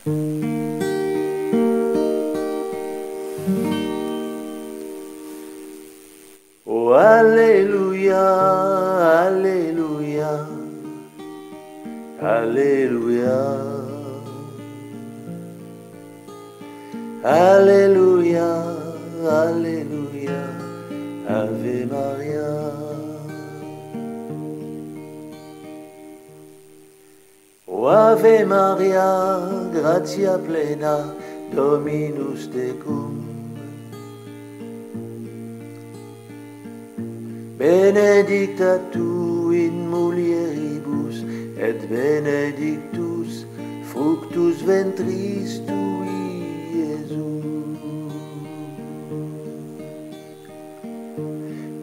Oh, Alléluia, Alléluia, Alléluia, Alléluia, Alléluia, Ave Maria. O Ave Maria, gratia plena, Dominus tecum. Benedicta tu in mulieribus, et benedictus fructus ventris tui, Iesus.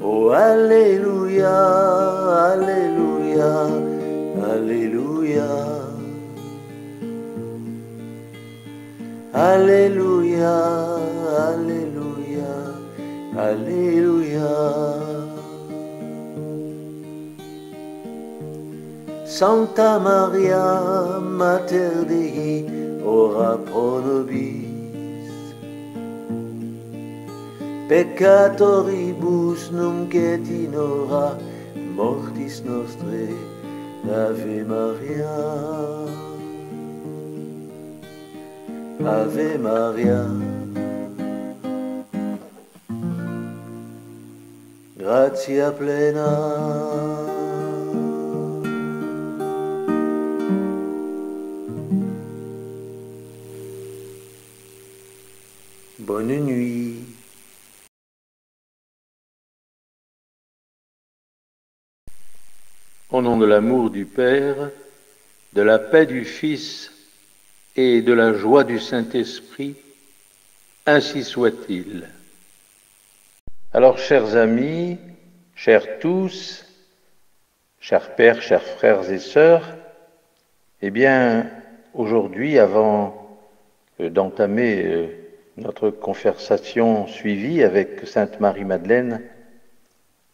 Oh, Alléluia, Alléluia, Alléluia. Alléluia, Alléluia, Alléluia. Sancta Maria, Mater Dei, ora pro nobis peccatoribus nunc et in hora mortis nostrae. Ave Maria, Ave Maria, gratia plena. Bonne nuit. Au nom de l'amour du Père, de la paix du Fils et de la joie du Saint-Esprit, ainsi soit-il. Alors, chers amis, chers tous, chers pères, chers frères et sœurs, eh bien, aujourd'hui, avant d'entamer notre conversation suivie avec Sainte Marie-Madeleine,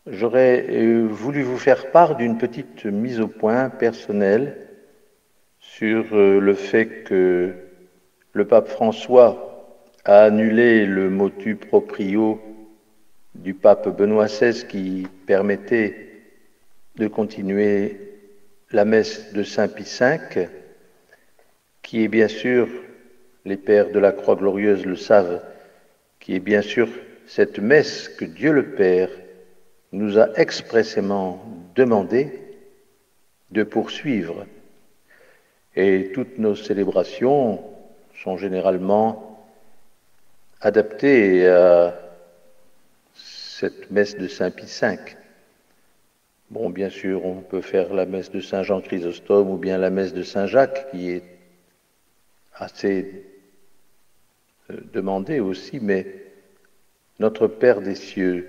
j'aurais voulu vous faire part d'une petite mise au point personnelle sur le fait que le pape François a annulé le motu proprio du pape Benoît XVI qui permettait de continuer la messe de Saint Pie V, qui est bien sûr, les pères de la Croix Glorieuse le savent, qui est bien sûr cette messe que Dieu le Père nous a expressément demandé de poursuivre. Et toutes nos célébrations sont généralement adaptées à cette messe de Saint Pie V. Bon, bien sûr, on peut faire la messe de Saint Jean Chrysostome ou bien la messe de Saint Jacques, qui est assez demandée aussi, mais notre Père des cieux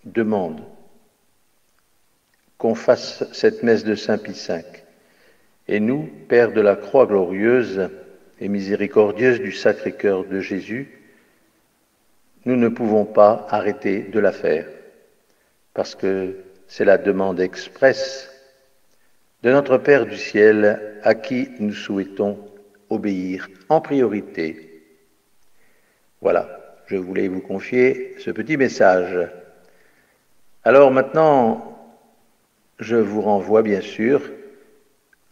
demande qu'on fasse cette messe de Saint Pie V. Et nous, Père de la Croix glorieuse et miséricordieuse du Sacré-Cœur de Jésus, nous ne pouvons pas arrêter de la faire, parce que c'est la demande expresse de notre Père du ciel à qui nous souhaitons obéir en priorité. Voilà, je voulais vous confier ce petit message. Alors maintenant, je vous renvoie bien sûr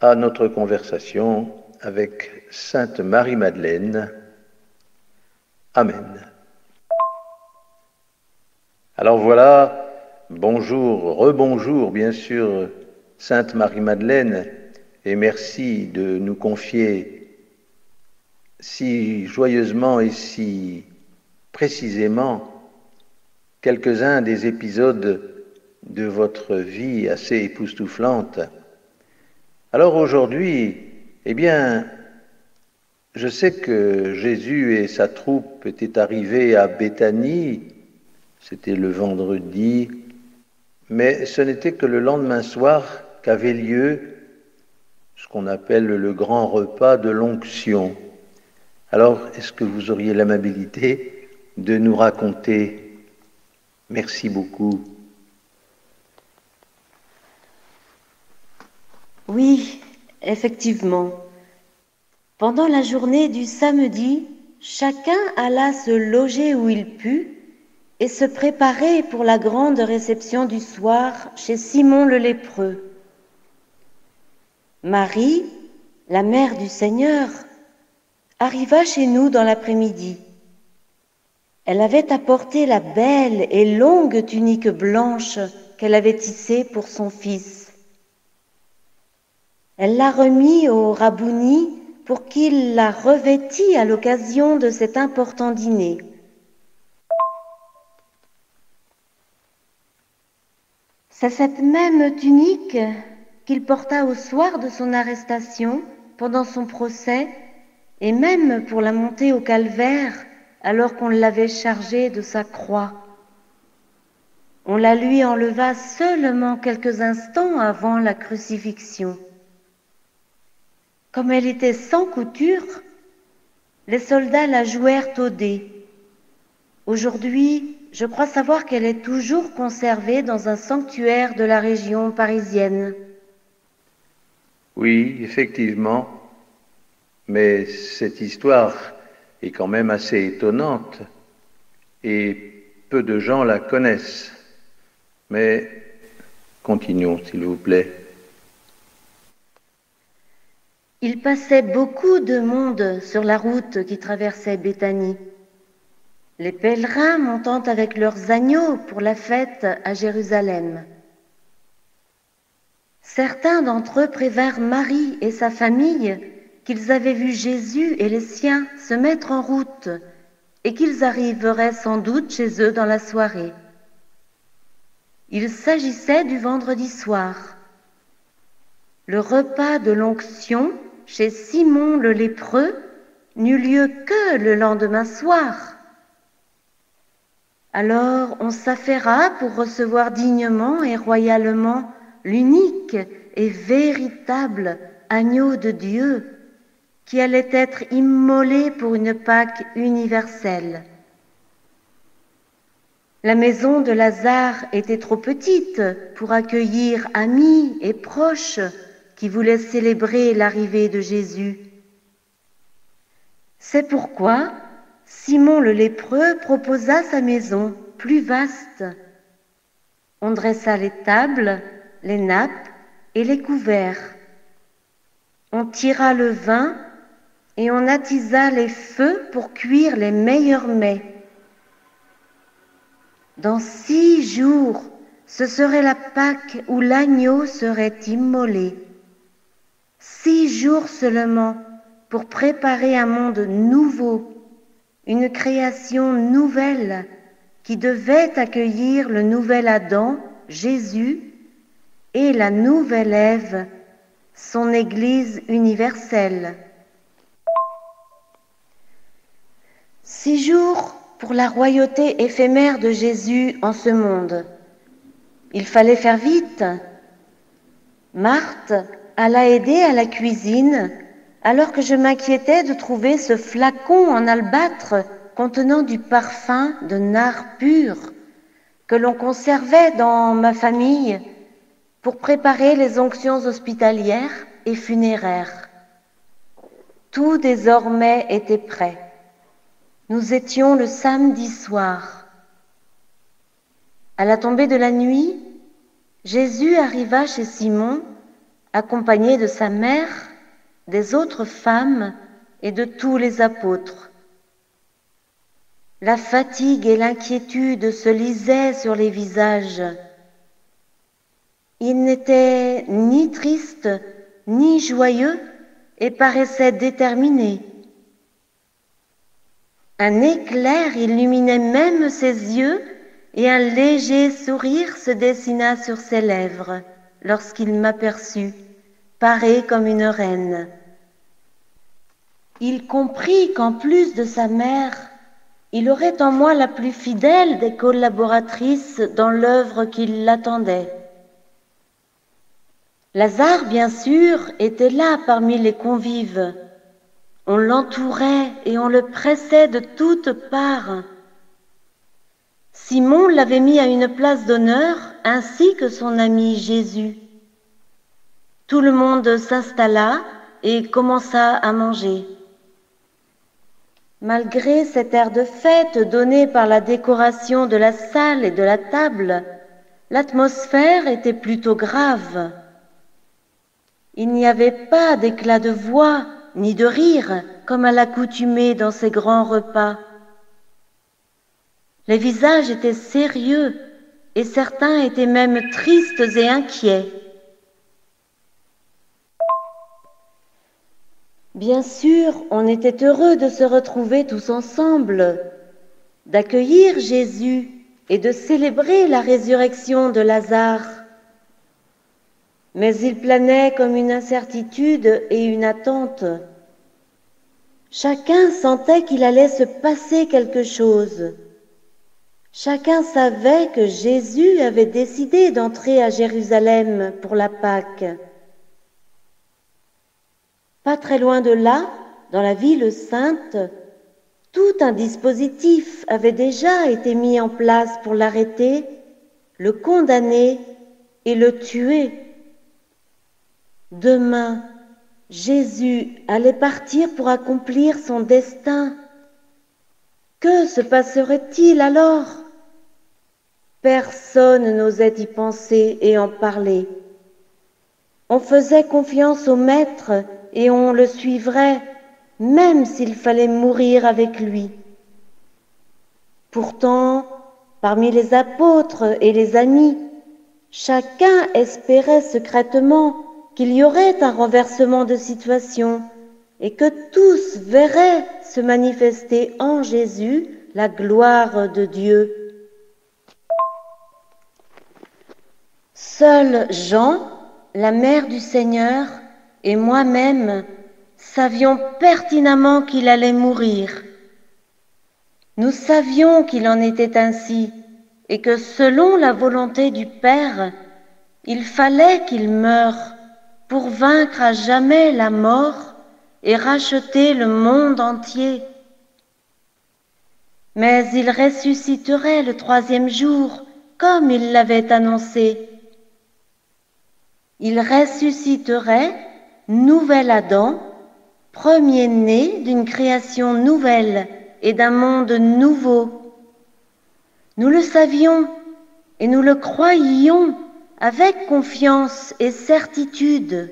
à notre conversation avec Sainte Marie-Madeleine. Amen. Alors voilà, bonjour, rebonjour bien sûr, Sainte Marie-Madeleine, et merci de nous confier si joyeusement et si précisément quelques-uns des épisodes de votre vie assez époustouflante. Alors aujourd'hui, eh bien, je sais que Jésus et sa troupe étaient arrivés à Béthanie, c'était le vendredi, mais ce n'était que le lendemain soir qu'avait lieu ce qu'on appelle le grand repas de l'onction. Alors, est-ce que vous auriez l'amabilité de nous raconter? Merci beaucoup. Oui, effectivement. Pendant la journée du samedi, chacun alla se loger où il put et se préparer pour la grande réception du soir chez Simon le lépreux. Marie, la mère du Seigneur, arriva chez nous dans l'après-midi. Elle avait apporté la belle et longue tunique blanche qu'elle avait tissée pour son fils. Elle l'a remis au Rabouni pour qu'il la revêtît à l'occasion de cet important dîner. C'est cette même tunique qu'il porta au soir de son arrestation, pendant son procès, et même pour la montée au calvaire, alors qu'on l'avait chargé de sa croix. On la lui enleva seulement quelques instants avant la crucifixion. Comme elle était sans couture, les soldats la jouèrent au dé. Aujourd'hui, je crois savoir qu'elle est toujours conservée dans un sanctuaire de la région parisienne. Oui, effectivement, mais cette histoire est quand même assez étonnante et peu de gens la connaissent. Mais continuons, s'il vous plaît. Il passait beaucoup de monde sur la route qui traversait Béthanie. Les pèlerins montant avec leurs agneaux pour la fête à Jérusalem. Certains d'entre eux prévinrent Marie et sa famille qu'ils avaient vu Jésus et les siens se mettre en route et qu'ils arriveraient sans doute chez eux dans la soirée. Il s'agissait du vendredi soir. Le repas de l'onction chez Simon le lépreux n'eut lieu que le lendemain soir. Alors on s'affaira pour recevoir dignement et royalement l'unique et véritable agneau de Dieu qui allait être immolé pour une Pâque universelle. La maison de Lazare était trop petite pour accueillir amis et proches qui voulaient célébrer l'arrivée de Jésus. C'est pourquoi Simon le lépreux proposa sa maison plus vaste. On dressa les tables, les nappes et les couverts. On tira le vin et on attisa les feux pour cuire les meilleurs mets. Dans 6 jours, ce serait la Pâque où l'agneau serait immolé. 6 jours seulement pour préparer un monde nouveau, une création nouvelle qui devait accueillir le nouvel Adam, Jésus, et la nouvelle Ève, son Église universelle. 6 jours pour la royauté éphémère de Jésus en ce monde. Il fallait faire vite. Marthe alla aider à la cuisine alors que je m'inquiétais de trouver ce flacon en albâtre contenant du parfum de nard pur que l'on conservait dans ma famille pour préparer les onctions hospitalières et funéraires. Tout désormais était prêt. Nous étions le samedi soir. À la tombée de la nuit, Jésus arriva chez Simon, accompagné de sa mère, des autres femmes et de tous les apôtres. La fatigue et l'inquiétude se lisaient sur les visages. Ils n'étaient ni tristes ni joyeux et paraissaient déterminés. Un éclair illuminait même ses yeux et un léger sourire se dessina sur ses lèvres lorsqu'il m'aperçut, parée comme une reine. Il comprit qu'en plus de sa mère, il aurait en moi la plus fidèle des collaboratrices dans l'œuvre qui l'attendait. Lazare, bien sûr, était là parmi les convives. On l'entourait et on le pressait de toutes parts. Simon l'avait mis à une place d'honneur, ainsi que son ami Jésus. Tout le monde s'installa et commença à manger. Malgré cet air de fête donné par la décoration de la salle et de la table, l'atmosphère était plutôt grave. Il n'y avait pas d'éclat de voix ni de rire comme à l'accoutumée dans ces grands repas. Les visages étaient sérieux et certains étaient même tristes et inquiets. Bien sûr, on était heureux de se retrouver tous ensemble, d'accueillir Jésus et de célébrer la résurrection de Lazare. Mais il planait comme une incertitude et une attente. Chacun sentait qu'il allait se passer quelque chose. Chacun savait que Jésus avait décidé d'entrer à Jérusalem pour la Pâque. Pas très loin de là, dans la ville sainte, tout un dispositif avait déjà été mis en place pour l'arrêter, le condamner et le tuer. Demain, Jésus allait partir pour accomplir son destin. Que se passerait-il alors? Personne n'osait y penser et en parler. On faisait confiance au Maître et on le suivrait, même s'il fallait mourir avec lui. Pourtant, parmi les apôtres et les amis, chacun espérait secrètement qu'il y aurait un renversement de situation et que tous verraient se manifester en Jésus la gloire de Dieu. Seul Jean, la mère du Seigneur, et moi-même savions pertinemment qu'il allait mourir. Nous savions qu'il en était ainsi et que selon la volonté du Père, il fallait qu'il meure pour vaincre à jamais la mort et racheter le monde entier. Mais il ressusciterait le 3e jour, comme il l'avait annoncé. Il ressusciterait, nouvel Adam, premier-né d'une création nouvelle et d'un monde nouveau. Nous le savions et nous le croyions avec confiance et certitude.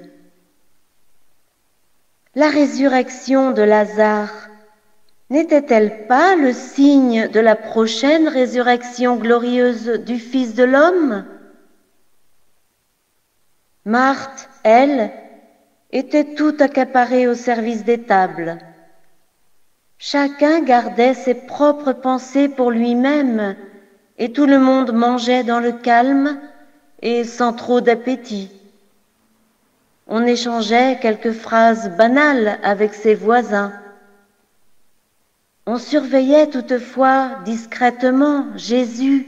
La résurrection de Lazare n'était-elle pas le signe de la prochaine résurrection glorieuse du Fils de l'homme? Marthe, elle, était tout accaparée au service des tables. Chacun gardait ses propres pensées pour lui-même et tout le monde mangeait dans le calme et sans trop d'appétit. On échangeait quelques phrases banales avec ses voisins. On surveillait toutefois discrètement Jésus,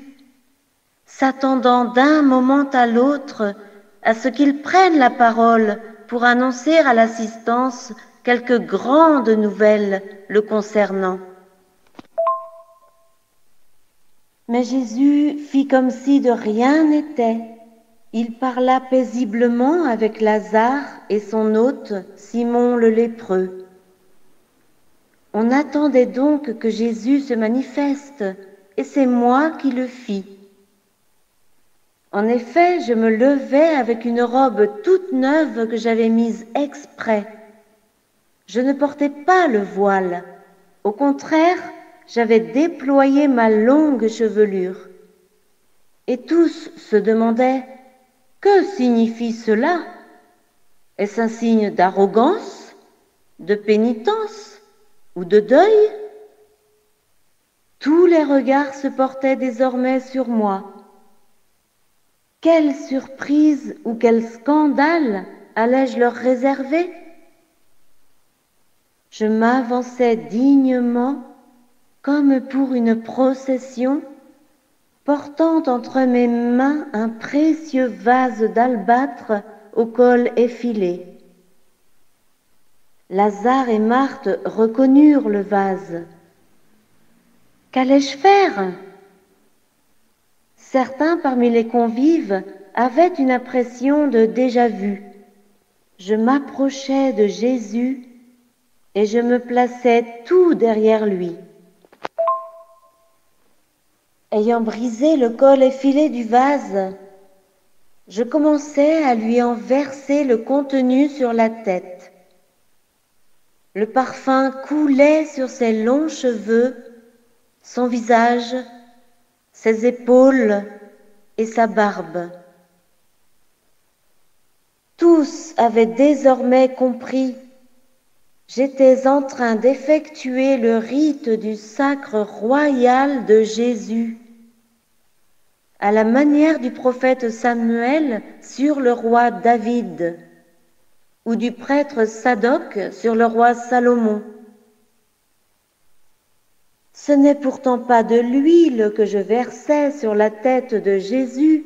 s'attendant d'un moment à l'autre à ce qu'il prenne la parole pour annoncer à l'assistance quelques grandes nouvelles le concernant. Mais Jésus fit comme si de rien n'était. Il parla paisiblement avec Lazare et son hôte, Simon le lépreux. On attendait donc que Jésus se manifeste, et c'est moi qui le fis. En effet, je me levais avec une robe toute neuve que j'avais mise exprès. Je ne portais pas le voile. Au contraire, j'avais déployé ma longue chevelure. Et tous se demandaient: que signifie cela? Est-ce un signe d'arrogance, de pénitence ou de deuil? Tous les regards se portaient désormais sur moi. Quelle surprise ou quel scandale allais-je leur réserver? Je m'avançais dignement, comme pour une procession, portant entre mes mains un précieux vase d'albâtre au col effilé. Lazare et Marthe reconnurent le vase. Qu'allais-je faire? Certains parmi les convives avaient une impression de déjà-vu. je m'approchais de Jésus et je me plaçais tout derrière lui. Ayant brisé le col effilé du vase, je commençais à lui en verser le contenu sur la tête. Le parfum coulait sur ses longs cheveux, son visage, ses épaules et sa barbe. Tous avaient désormais compris. J'étais en train d'effectuer le rite du sacre royal de Jésus, à la manière du prophète Samuel sur le roi David, ou du prêtre Sadoc sur le roi Salomon. Ce n'est pourtant pas de l'huile que je versais sur la tête de Jésus,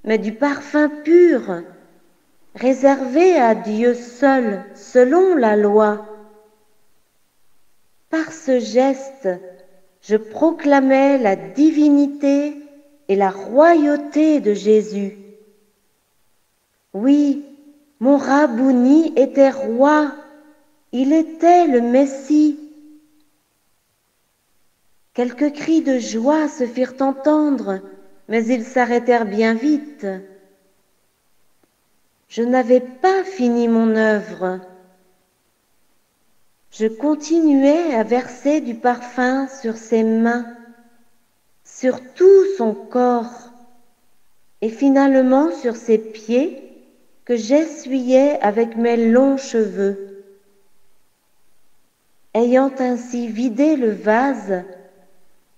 mais du parfum pur, réservé à Dieu seul, selon la loi. Par ce geste, je proclamais la divinité et la royauté de Jésus. Oui, mon Rabouni était roi, il était le Messie. Quelques cris de joie se firent entendre, mais ils s'arrêtèrent bien vite. Je n'avais pas fini mon œuvre. Je continuais à verser du parfum sur ses mains, sur tout son corps, et finalement sur ses pieds que j'essuyais avec mes longs cheveux. Ayant ainsi vidé le vase,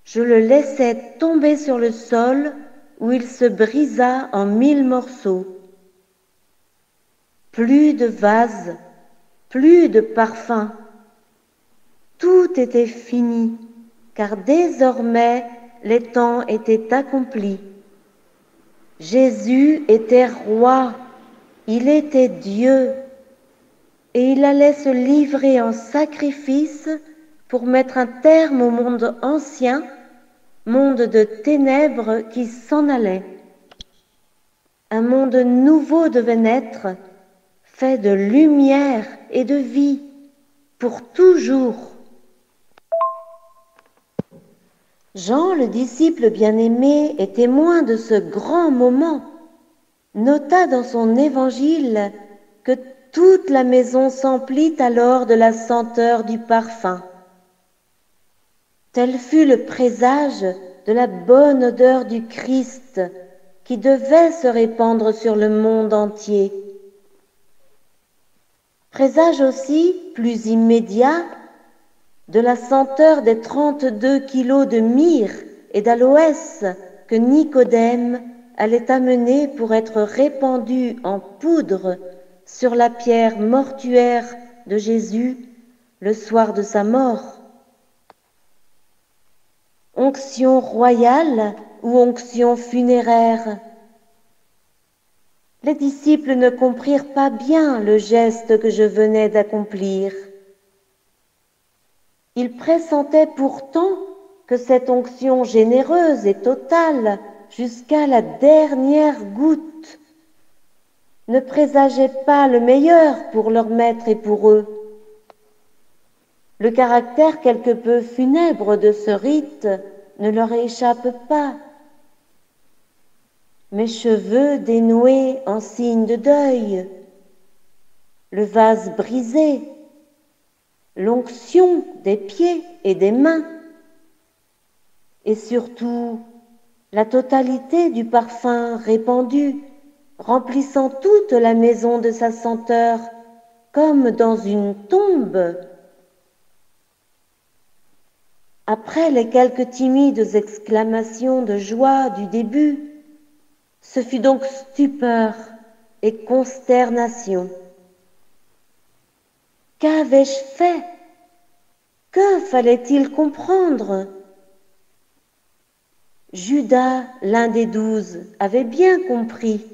je le laissai tomber sur le sol où il se brisa en 1000 morceaux. Plus de vase, plus de parfum. Tout était fini, car désormais les temps étaient accomplis. Jésus était roi, il était Dieu, et il allait se livrer en sacrifice pour mettre un terme au monde ancien, monde de ténèbres qui s'en allait. Un monde nouveau devait naître, fait de lumière et de vie, pour toujours. Jean, le disciple bien-aimé et témoin de ce grand moment, nota dans son évangile que toute la maison s'emplit alors de la senteur du parfum. Tel fut le présage de la bonne odeur du Christ qui devait se répandre sur le monde entier. Présage aussi, plus immédiat, de la senteur des 32 kilos de myrrhe et d'aloès que Nicodème allait amener pour être répandu en poudre sur la pierre mortuaire de Jésus le soir de sa mort. Onction royale ou onction funéraire? Les disciples ne comprirent pas bien le geste que je venais d'accomplir. Ils pressentaient pourtant que cette onction généreuse et totale, jusqu'à la dernière goutte, ne présageait pas le meilleur pour leur maître et pour eux. Le caractère quelque peu funèbre de ce rite ne leur échappe pas. Mes cheveux dénoués en signe de deuil, le vase brisé, l'onction des pieds et des mains, et surtout la totalité du parfum répandu, remplissant toute la maison de sa senteur, comme dans une tombe. Après les quelques timides exclamations de joie du début, ce fut donc stupeur et consternation. Qu'avais-je fait? Que fallait-il comprendre? Judas, l'un des 12, avait bien compris.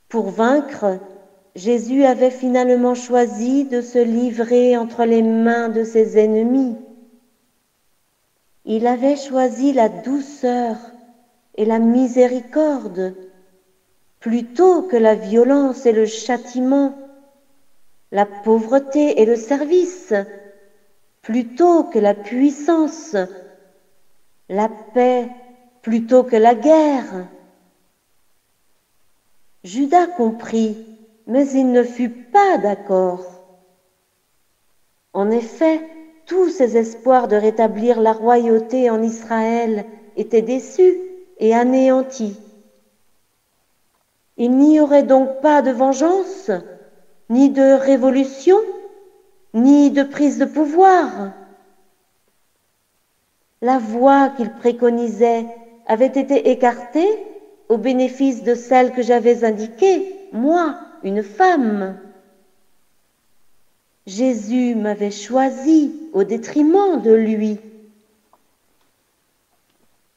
Pour vaincre, Jésus avait finalement choisi de se livrer entre les mains de ses ennemis. Il avait choisi la douceur et la miséricorde plutôt que la violence et le châtiment, la pauvreté et le service, plutôt que la puissance, la paix plutôt que la guerre. Judas comprit, mais il ne fut pas d'accord. En effet, tous ses espoirs de rétablir la royauté en Israël étaient déçus et anéantis. Il n'y aurait donc pas de vengeance, ni de révolution, ni de prise de pouvoir. La voie qu'il préconisait avait été écartée au bénéfice de celle que j'avais indiquée, moi, une femme. Jésus m'avait choisi au détriment de lui.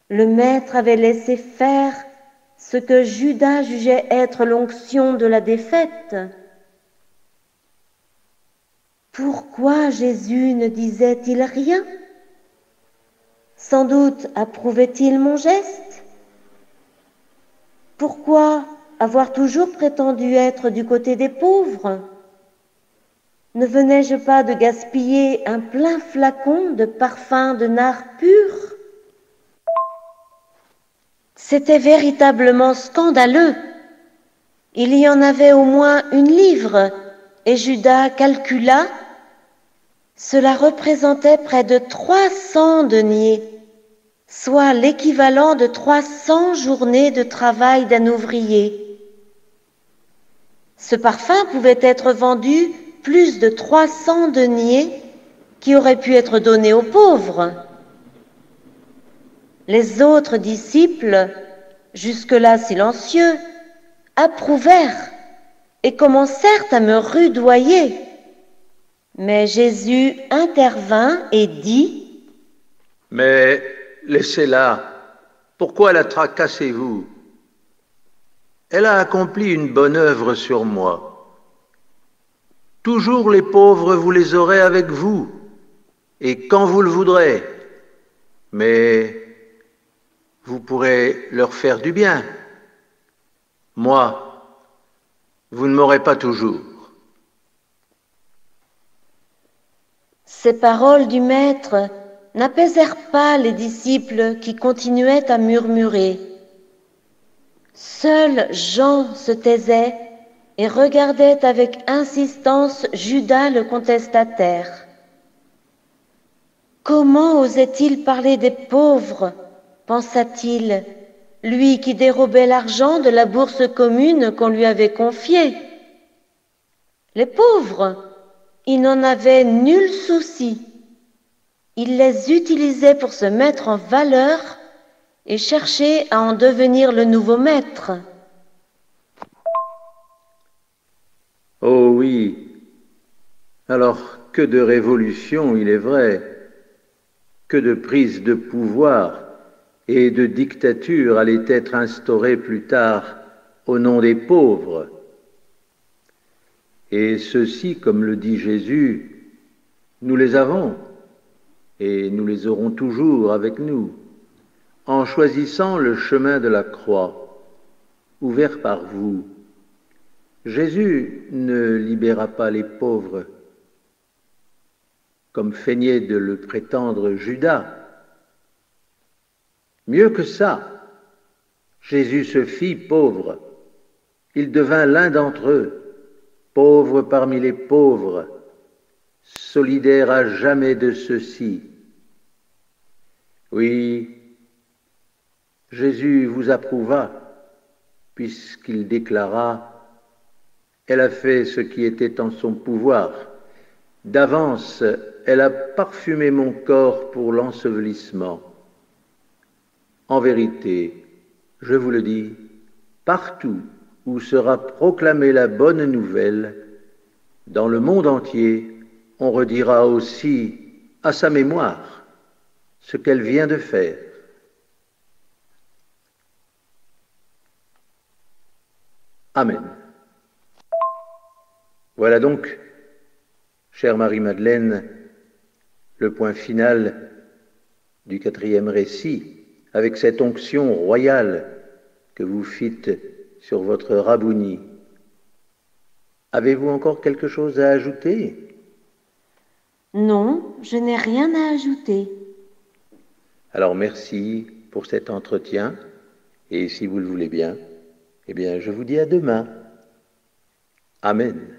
Le Maître avait laissé faire ce que Judas jugeait être l'onction de la défaite. Pourquoi Jésus ne disait-il rien? Sans doute approuvait-il mon geste? Pourquoi avoir toujours prétendu être du côté des pauvres? Ne venais-je pas de gaspiller un plein flacon de parfum de nard pur? C'était véritablement scandaleux. Il y en avait au moins une livre, et Judas calcula. Cela représentait près de 300 deniers, soit l'équivalent de 300 journées de travail d'un ouvrier. Ce parfum pouvait être vendu plus de 300 deniers qui auraient pu être donnés aux pauvres. Les autres disciples, jusque-là silencieux, approuvèrent et commencèrent à me rudoyer. Mais Jésus intervint et dit : « Mais laissez-la, pourquoi la tracassez-vous? Elle a accompli une bonne œuvre sur moi. Toujours les pauvres, vous les aurez avec vous, et quand vous le voudrez. Mais vous pourrez leur faire du bien. Moi, vous ne m'aurez pas toujours. » Ces paroles du Maître n'apaisèrent pas les disciples qui continuaient à murmurer. Seul Jean se taisait et regardait avec insistance Judas le contestataire. Comment osait-il parler des pauvres, pensa-t-il, lui qui dérobait l'argent de la bourse commune qu'on lui avait confiée? Les pauvres, il n'en avait nul souci. Il les utilisait pour se mettre en valeur et chercher à en devenir le nouveau maître. Oh oui, alors que de révolutions, il est vrai, que de prises de pouvoir et de dictature allaient être instaurées plus tard au nom des pauvres. Et ceux-ci, comme le dit Jésus, nous les avons et nous les aurons toujours avec nous, en choisissant le chemin de la croix, ouvert par vous. Jésus ne libéra pas les pauvres, comme feignait de le prétendre Judas. Mieux que ça, Jésus se fit pauvre. Il devint l'un d'entre eux, pauvre parmi les pauvres, solidaire à jamais de ceux-ci. Oui, Jésus vous approuva, puisqu'il déclara : elle a fait ce qui était en son pouvoir. D'avance, elle a parfumé mon corps pour l'ensevelissement. En vérité, je vous le dis, partout où sera proclamée la bonne nouvelle, dans le monde entier, on redira aussi à sa mémoire ce qu'elle vient de faire. Amen. Voilà donc, chère Marie-Madeleine, le point final du 4e récit, avec cette onction royale que vous fîtes sur votre rabouni. Avez-vous encore quelque chose à ajouter? Non, je n'ai rien à ajouter. Alors merci pour cet entretien, et si vous le voulez bien, eh bien je vous dis à demain. Amen.